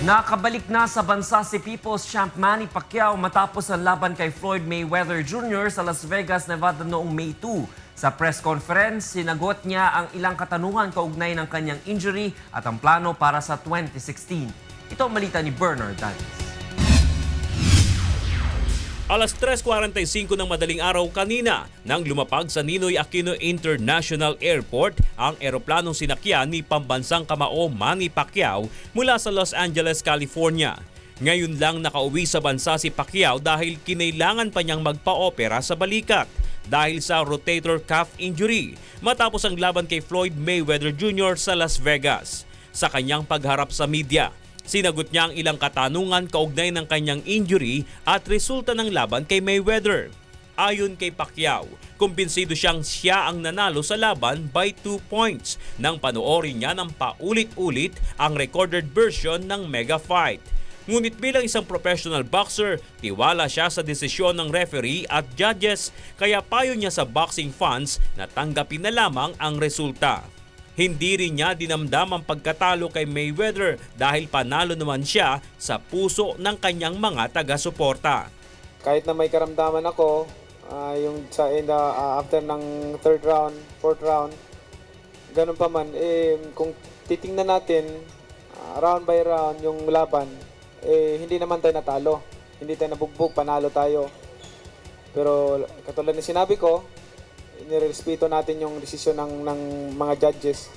Nakabalik na sa bansa si People's Champ Manny Pacquiao matapos ang laban kay Floyd Mayweather Jr. sa Las Vegas, Nevada noong May 2. Sa press conference, sinagot niya ang ilang katanungan kaugnay ng kanyang injury at ang plano para sa 2016. Ito ang malita ni Bernard Danis. Alas 3:45 ng madaling araw kanina nang lumapag sa Ninoy Aquino International Airport ang eroplanong sinakyan ni pambansang kamao Manny Pacquiao mula sa Los Angeles, California. Ngayon lang nakauwi sa bansa si Pacquiao dahil kinailangan pa niyang magpa-opera sa balikat dahil sa rotator cuff injury matapos ang laban kay Floyd Mayweather Jr. sa Las Vegas. Sa kanyang pagharap sa media, sinagot niya ang ilang katanungan kaugnay ng kanyang injury at resulta ng laban kay Mayweather. Ayon kay Pacquiao, kumbinsido siyang siya ang nanalo sa laban by 2 points nang panoorin niya ng paulit-ulit ang recorded version ng mega fight. Ngunit bilang isang professional boxer, tiwala siya sa desisyon ng referee at judges kaya payo niya sa boxing fans na tanggapin na lamang ang resulta. Hindi rin niya dinamdam ang pagkatalo kay Mayweather dahil panalo naman siya sa puso ng kanyang mga taga-suporta. Kahit na may karamdaman ako, yung sa after ng third round, fourth round, ganun pa man, kung titingnan natin round by round yung laban, hindi naman tayo natalo. Hindi tayo nabugbog, panalo tayo. Pero katulad ng sinabi ko, nirespeto natin yung desisyon ng mga judges.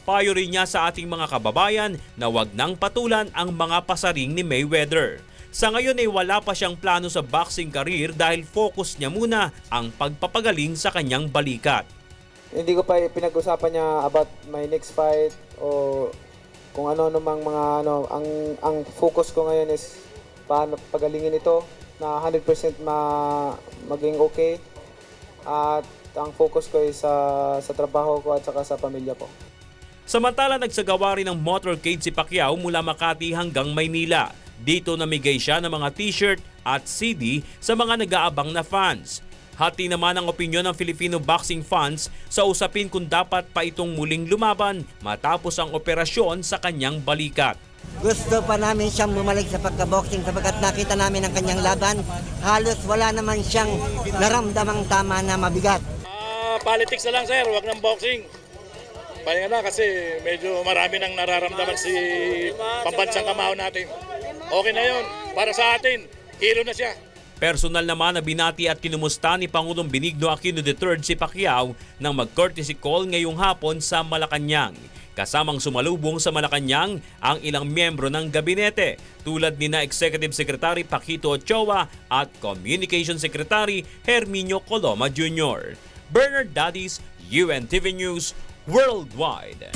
Payo rin niya sa ating mga kababayan na wag nang patulan ang mga pasaring ni Mayweather. Sa ngayon ay wala pa siyang plano sa boxing career dahil focus niya muna ang pagpapagaling sa kanyang balikat. Hindi ko pa pinag-usapan niya about my next fight o kung ano namang mga ang focus ko ngayon is paano pagalingin ito na 100% maging okay. At ang focus ko ay sa trabaho ko at saka sa pamilya ko. Samantala, nagsagawa rin ng motorcade si Pacquiao mula Makati hanggang Maynila. Dito namigay siya ng mga t-shirt at CD sa mga nag-aabang na fans. Hati naman ang opinyon ng Filipino boxing fans sa usapin kung dapat pa itong muling lumaban matapos ang operasyon sa kanyang balikat. Gusto pa namin siyang bumalik sa pagka-boxing sapagkat nakita namin ang kanyang laban. Halos wala naman siyang naramdamang tama na mabigat. Politics na lang sir, wag ng boxing. Pahinga na kasi medyo marami nang nararamdaman si pambansang kamao natin. Okay na yun, para sa atin, hero na siya. Personal naman na binati at kinumusta ni Pangulong Benigno Aquino III si Pacquiao nang mag-courtesy call ngayong hapon sa Malacanang. Kasamang sumalubong sa Malacanang ang ilang miyembro ng gabinete tulad ni na Executive Secretary Paquito Ochoa at Communication Secretary Herminio Coloma Jr. Bernard Danis, UNTV News Worldwide.